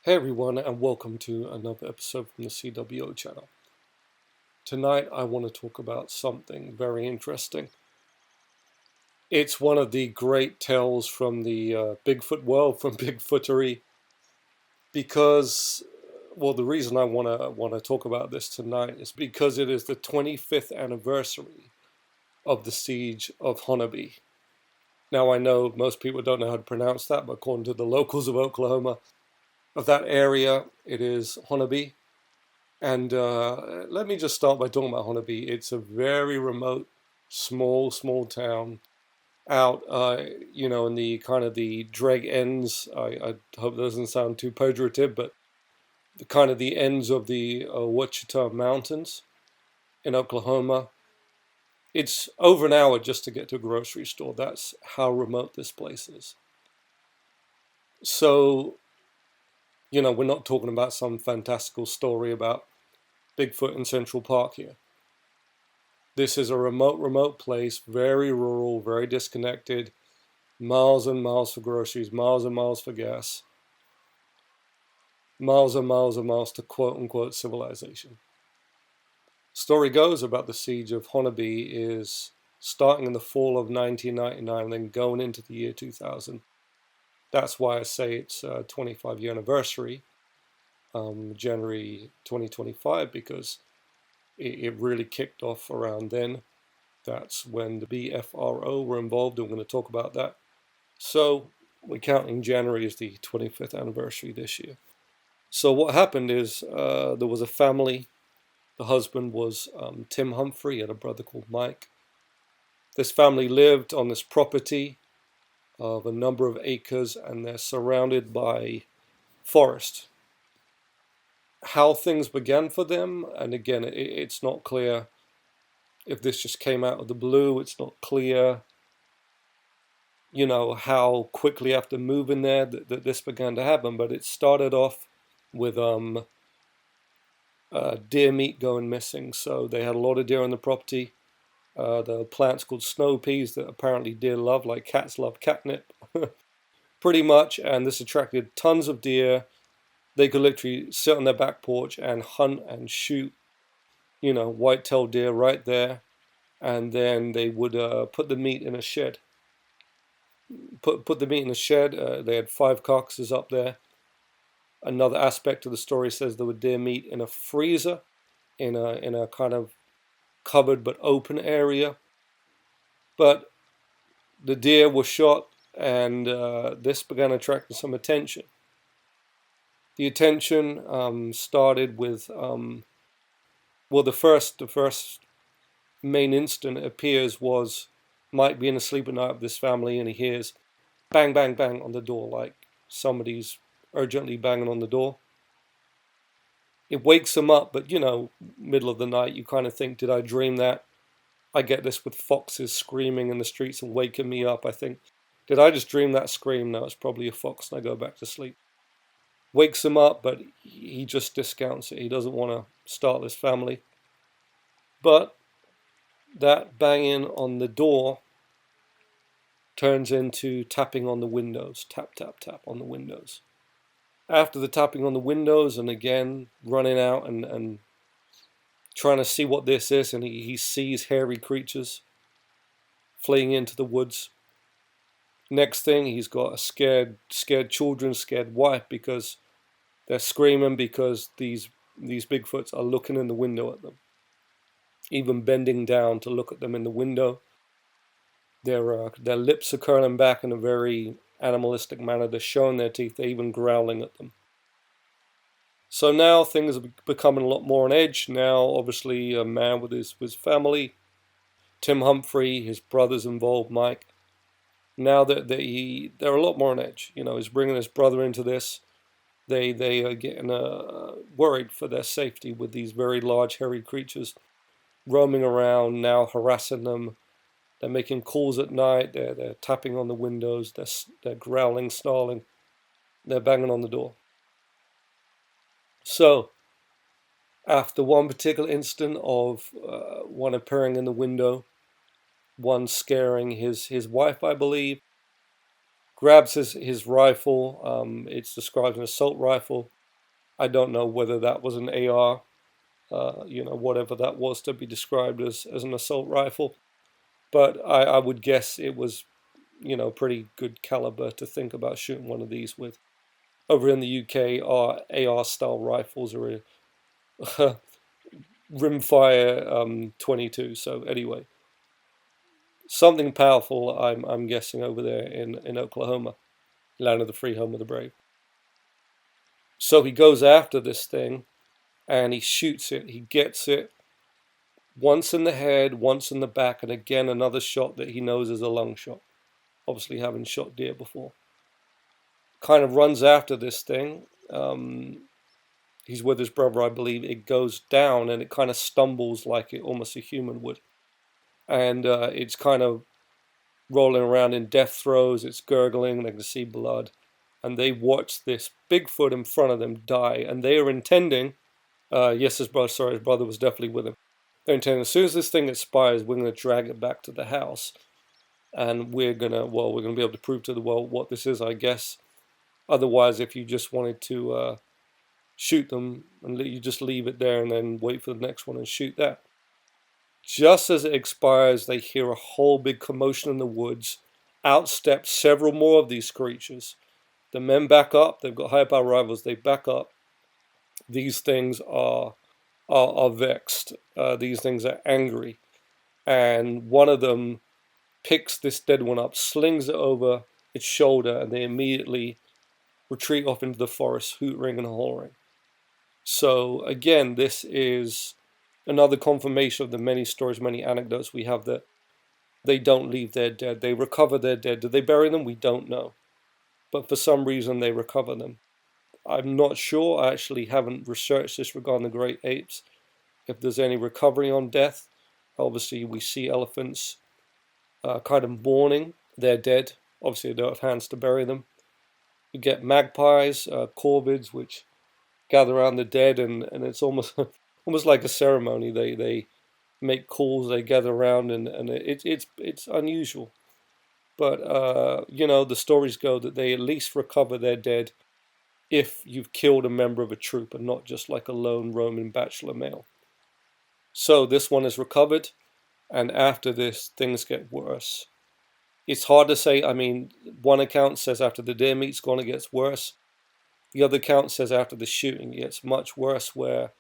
Hey everyone, and welcome to another episode from the CWO channel. Tonight I want to talk about something very interesting. It's one of the great tales from the Bigfoot world, from Bigfootery, because, the reason I want to talk about this tonight is because it is the 25th anniversary of the Siege of Honobia. Now I know most people don't know how to pronounce that, but according to the locals of Oklahoma, of that area, it is Honobia. And let me just start by talking about Honobia. It's a very remote, small town out, in the kind of the drag ends. I hope that doesn't sound too pejorative, but the kind of the ends of the Wichita Mountains in Oklahoma. It's over an hour just to get to a grocery store. That's how remote this place is. So, we're not talking about some fantastical story about Bigfoot in Central Park here. This is a remote place, very rural, very disconnected, miles and miles for groceries, miles and miles for gas, miles and miles to quote-unquote civilization. Story goes about the Siege of Honobia is starting in the fall of 1999 and then going into the year 2000. That's why I say it's a 25-year anniversary, January 2025, because it really kicked off around then. That's when the BFRO were involved, and we're going to talk about that. So we're counting January as the 25th anniversary this year. So what happened is there was a family. The husband was Tim Humphrey, had a brother called Mike. This family lived on this property of a number of acres, and they're surrounded by forest. How things began for them, and again, it's not clear if this just came out of the blue. It's not clear, how quickly after moving there that this began to happen. But it started off with deer meat going missing. So they had a lot of deer on the property. The plants called snow peas that apparently deer love, like cats love catnip, pretty much. And this attracted tons of deer. They could literally sit on their back porch and hunt and shoot, white-tailed deer right there. And then they would put the meat in a shed. Put the meat in a shed. They had 5 carcasses up there. Another aspect of the story says there were deer meat in a freezer, in a kind of covered but open area. But the deer were shot, and this began attracting some attention. The attention started with the first main incident appears was Mike being asleep at night with this family, and he hears bang, bang, bang on the door, like somebody's urgently banging on the door. It wakes him up, but middle of the night, you kind of think, did I dream that? I get this with foxes screaming in the streets and waking me up. I think, did I just dream that scream? No, it's probably a fox, and I go back to sleep. Wakes him up, but he just discounts it. He doesn't want to start this family. But that banging on the door turns into tapping on the windows. Tap, tap, tap on the windows. After the tapping on the windows, and again running out and trying to see what this is, and he sees hairy creatures fleeing into the woods. Next thing, he's got a scared children, scared wife, because they're screaming because these Bigfoots are looking in the window at them, even bending down to look at them in the window. Their lips are curling back in a very animalistic manner. They're showing their teeth. They're even growling at them. So now things are becoming a lot more on edge. Now, obviously, a man with his family, Tim Humphrey, his brother's involved, Mike. Now that they're a lot more on edge. He's bringing his brother into this. They are getting worried for their safety with these very large, hairy creatures roaming around, now harassing them. They're making calls at night. They're tapping on the windows. They're growling, snarling. They're banging on the door. So, after one particular incident of one appearing in the window, one scaring his wife, I believe, grabs his rifle. It's described as an assault rifle. I don't know whether that was an AR, whatever that was to be described as an assault rifle. But I would guess it was, pretty good caliber to think about shooting one of these with. Over in the UK, our AR style rifles are a rimfire 22. So anyway, something powerful. I'm guessing over there in Oklahoma, land of the free, home of the brave. So he goes after this thing and he shoots it. He gets it once in the head, once in the back, and again another shot that he knows is a lung shot. Obviously, having shot deer before. Kind of runs after this thing. He's with his brother, I believe. It goes down and it kind of stumbles like almost a human would. And it's kind of rolling around in death throes. It's gurgling. They can see blood. And they watch this Bigfoot in front of them die. And they are intending, his brother was definitely with him. They're intending, as soon as this thing expires, we're going to drag it back to the house. And we're going to be able to prove to the world what this is, I guess. Otherwise, if you just wanted to shoot them and you just leave it there and then wait for the next one and shoot that. Just as it expires, they hear a whole big commotion in the woods. Out step several more of these creatures. The men back up. They've got high power rifles. They back up. These things are vexed. These things are angry. And one of them picks this dead one up, slings it over its shoulder, and they immediately retreat off into the forest, hootering and hollering. So again, this is another confirmation of the many stories, many anecdotes we have that they don't leave their dead. They recover their dead. Did they bury them? We don't know. But for some reason, they recover them. I'm not sure. I actually haven't researched this regarding the great apes. If there's any recovery on death, obviously we see elephants kind of mourning their dead. Obviously, they don't have hands to bury them. You get magpies, corvids, which gather around the dead, and it's almost almost like a ceremony. They make calls, they gather around, and it's unusual. But the stories go that they at least recover their dead if you've killed a member of a troop and not just like a lone roaming bachelor male. So this one is recovered, and after this, things get worse. It's hard to say. I mean, one account says after the deer meat's gone, it gets worse. The other account says after the shooting, it gets much worse, where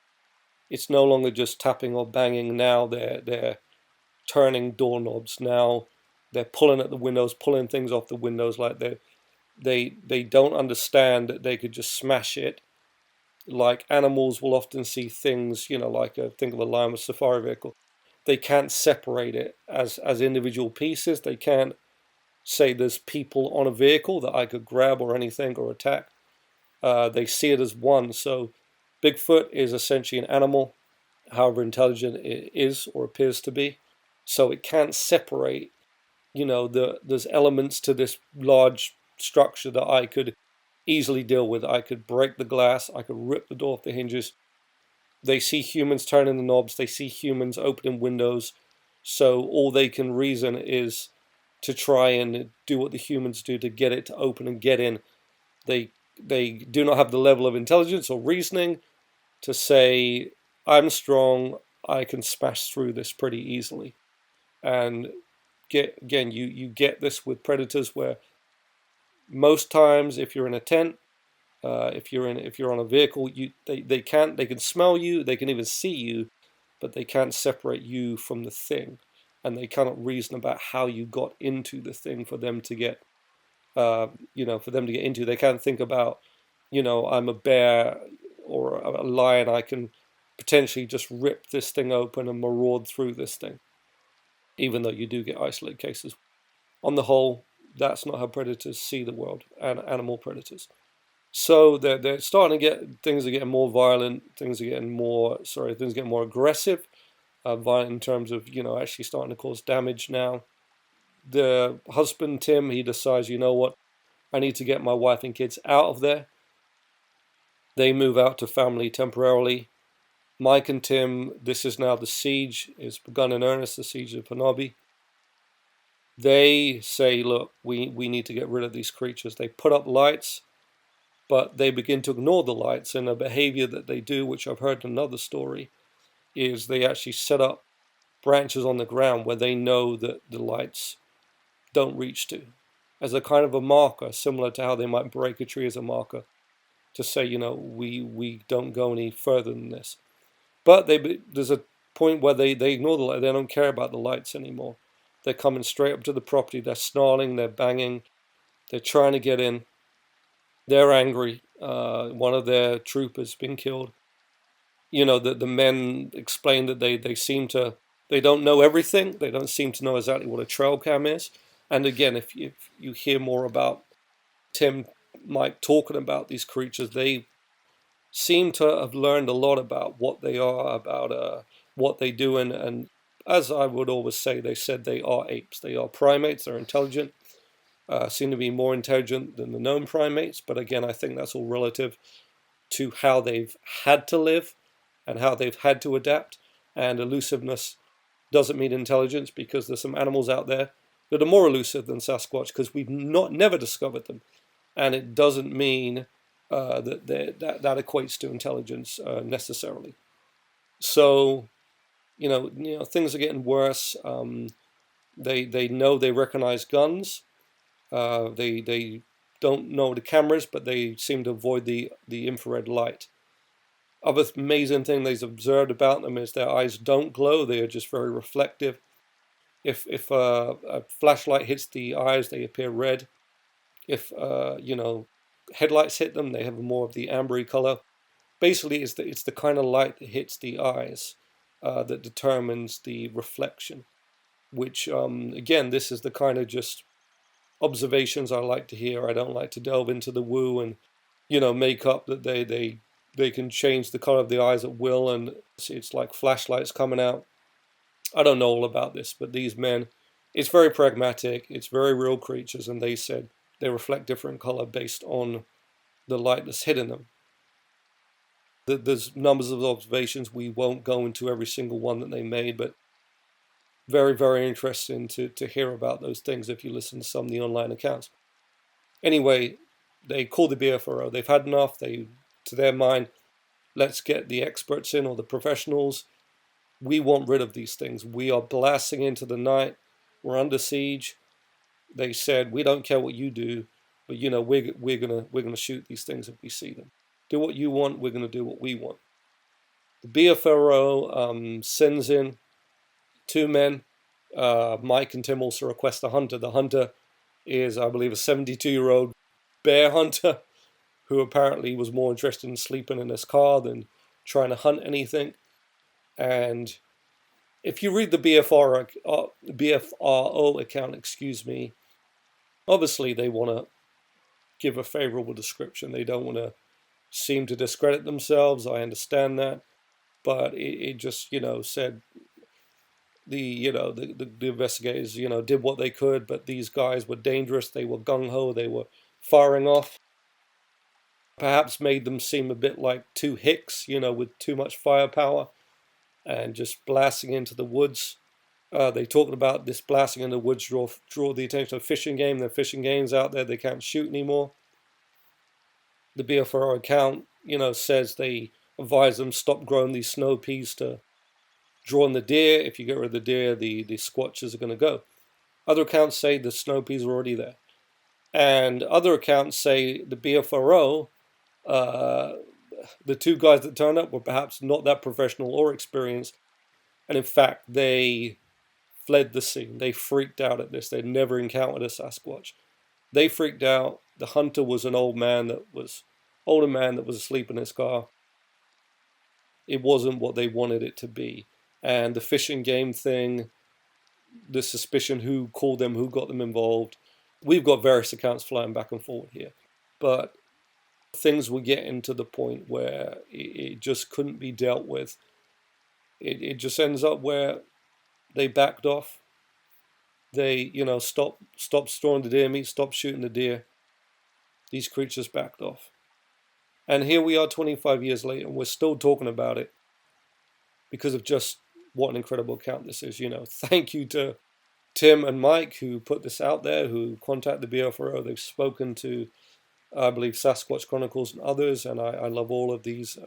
it's no longer just tapping or banging. Now they're turning doorknobs. Now they're pulling at the windows, pulling things off the windows. Like they don't understand that they could just smash it. Like animals will often see things, like think of a lion with a safari vehicle. They can't separate it as individual pieces. They can't say there's people on a vehicle that I could grab or anything or attack. They see it as one. So Bigfoot is essentially an animal, however intelligent it is or appears to be. So it can't separate, there's elements to this large structure that I could easily deal with. I could break the glass. I could rip the door off the hinges. They see humans turning the knobs. They see humans opening windows. So all they can reason is to try and do what the humans do to get it to open and get in. They do not have the level of intelligence or reasoning to say, I'm strong, I can smash through this pretty easily. And you get this with predators where most times if you're in a tent, if you're on a vehicle, they can smell you, they can even see you, but they can't separate you from the thing, and they cannot reason about how you got into the thing for them to get into. They can't think about, I'm a bear or a lion. I can potentially just rip this thing open and maraud through this thing, even though you do get isolated cases. On the whole, that's not how predators see the world, and animal predators. So they're starting to things are getting more violent. Things are getting more aggressive. Violent in terms of actually starting to cause damage now. The husband Tim, he decides, you know what, I need to get my wife and kids out of there. They move out to family temporarily. Mike and Tim, this is now the siege is begun in earnest. The Siege of Honobia. They say, look, we need to get rid of these creatures. They put up lights. but they begin to ignore the lights, and a behavior that they do, which I've heard in another story, is they actually set up branches on the ground where they know that the lights don't reach to, as a kind of a marker, similar to how they might break a tree as a marker to say, we don't go any further than this. But there's a point where they ignore the light. They don't care about the lights anymore. They're coming straight up to the property. They're snarling. They're banging. They're trying to get in. They're angry. One of their troopers been killed. The men explain that they don't know everything. They don't seem to know exactly what a trail cam is. And again, if you hear more about Tim, Mike talking about these creatures, they seem to have learned a lot about what they are, about what they do, and as I would always say, they said they are apes. They are primates. They're intelligent. Seem to be more intelligent than the known primates, but again, I think that's all relative to how they've had to live and how they've had to adapt. And elusiveness doesn't mean intelligence, because there's some animals out there that are more elusive than Sasquatch because we've never discovered them, and it doesn't mean that equates to intelligence necessarily. So things are getting worse. They know they recognize guns. They don't know the cameras, but they seem to avoid the infrared light. Other amazing thing they've observed about them is their eyes don't glow. They are just very reflective. If a flashlight hits the eyes, they appear red. If headlights hit them, they have more of the ambery color. Basically, it's the kind of light that hits the eyes that determines the reflection. Which again, this is the kind of just observations I like to hear. I don't like to delve into the woo and make up that they can change the color of the eyes at will, and it's like flashlights coming out. I don't know all about this, but these men, it's very pragmatic. It's very real creatures, and they said they reflect different color based on the light that's hitting them. There's numbers of observations. We won't go into every single one that they made, but very, very interesting to hear about those things if you listen to some of the online accounts. Anyway, they call the BFRO. They've had enough. To their mind, let's get the experts in, or the professionals. We want rid of these things. We are blasting into the night. We're under siege. They said, we don't care what you do, but we're gonna shoot these things if we see them. Do what you want. We're gonna do what we want. The BFRO sends in two men. Mike and Tim also request a hunter. The hunter is, I believe, a 72-year-old bear hunter who apparently was more interested in sleeping in his car than trying to hunt anything. And if you read the BFRO account, obviously they want to give a favorable description. They don't want to seem to discredit themselves. I understand that, but it just said the investigators did what they could, but these guys were dangerous. They were gung ho. They were firing off. Perhaps made them seem a bit like two hicks, with too much firepower and just blasting into the woods. They talked about this blasting in the woods draw the attention of fishing game. There are fishing games out there. They can't shoot anymore. The BFRO account, says they advise them stop growing these snow peas to draw in the deer. If you get rid of the deer, the squatches are going to go. Other accounts say the snow peas are already there. And other accounts say the BFRO, the two guys that turned up were perhaps not that professional or experienced. And in fact, they fled the scene. They freaked out at this. They'd never encountered a Sasquatch. They freaked out. The hunter was an older man that was asleep in his car. It wasn't what they wanted it to be. And the fishing game thing, the suspicion who called them, who got them involved. We've got various accounts flying back and forward here. But things were getting to the point where it just couldn't be dealt with. It just ends up where they backed off. They, stopped storing the deer meat, stopped shooting the deer. These creatures backed off. And here we are 25 years later, and we're still talking about it because of just what an incredible account this is. Thank you to Tim and Mike who put this out there, who contacted the BFRO. They've spoken to I believe Sasquatch Chronicles and others, and I love all of these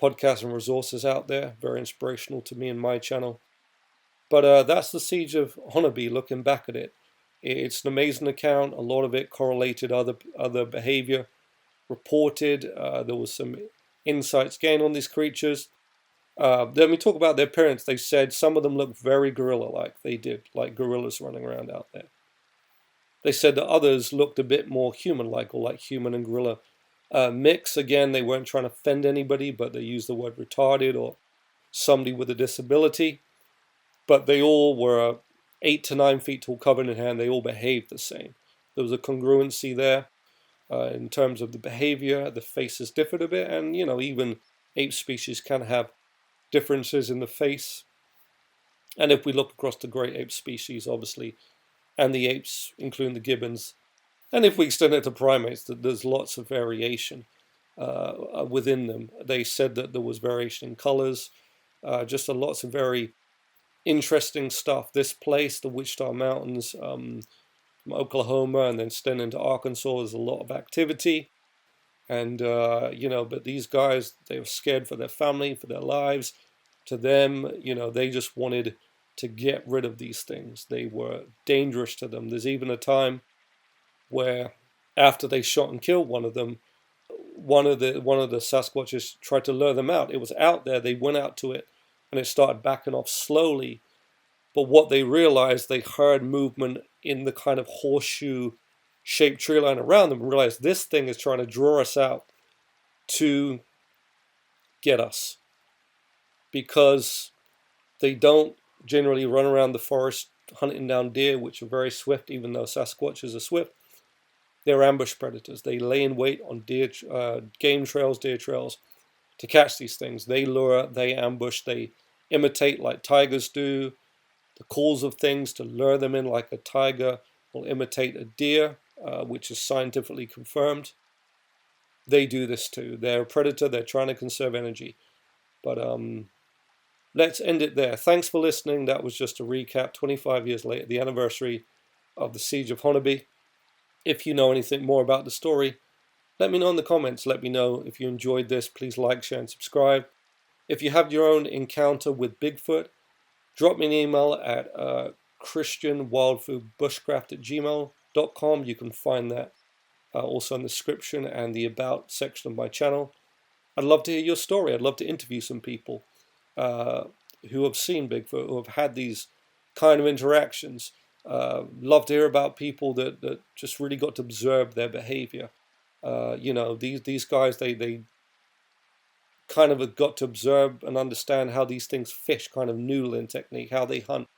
podcasts and resources out there. Very inspirational to me and my channel. But that's the Siege of Honobia. Looking back at it, it's an amazing account. A lot of it correlated other behavior reported. There was some insights gained on these creatures. Let me talk about their appearance. They said some of them looked very gorilla-like. They did, like gorillas running around out there. They said that others looked a bit more human-like, or like human and gorilla mix. Again, they weren't trying to offend anybody, but they used the word retarded or somebody with a disability. But they all were 8 to 9 feet tall, covered in hair, and they all behaved the same. There was a congruency there in terms of the behavior. The faces differed a bit, and even ape species can have differences in the face. And if we look across the great ape species, obviously, and the apes, including the gibbons, and if we extend it to primates, there's lots of variation within them. They said that there was variation in colors, just lots of very interesting stuff. This place, the Wichita Mountains, from Oklahoma and then extending into Arkansas, there's a lot of activity. And, but these guys, they were scared for their family, for their lives. To them, they just wanted to get rid of these things. They were dangerous to them. There's even a time where, after they shot and killed one of them, one of the Sasquatches tried to lure them out. It was out there. They went out to it, and it started backing off slowly. But what they realized, they heard movement in the kind of horseshoe-shaped tree line around them, and realized this thing is trying to draw us out to get us, because they don't generally run around the forest hunting down deer, which are very swift, even though Sasquatches are swift. They're ambush predators. They lay in wait on game trails, deer trails, to catch these things. They lure, they ambush, they imitate like tigers do the calls of things to lure them in, like a tiger will imitate a deer, which is scientifically confirmed. They do this too. They're a predator. They're trying to conserve energy. But let's end it there. Thanks for listening. That was just a recap, 25 years later, the anniversary of the Siege of Honobia. If you know anything more about the story, let me know in the comments. Let me know if you enjoyed this. Please like, share, and subscribe. If you have your own encounter with Bigfoot, drop me an email at christianwildfoodbushcraft@gmail.com. You can find that also in the description and the About section of my channel. I'd love to hear your story. I'd love to interview some people who have seen Bigfoot, who have had these kind of interactions. Love to hear about people that just really got to observe their behavior. These guys, they kind of have got to observe and understand how these things fish, kind of noodling technique, how they hunt.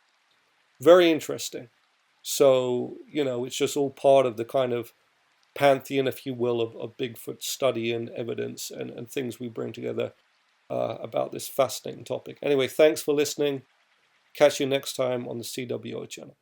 Very interesting. So, it's just all part of the kind of pantheon, if you will, of Bigfoot study and evidence and things we bring together about this fascinating topic. Anyway, thanks for listening. Catch you next time on the CWO channel.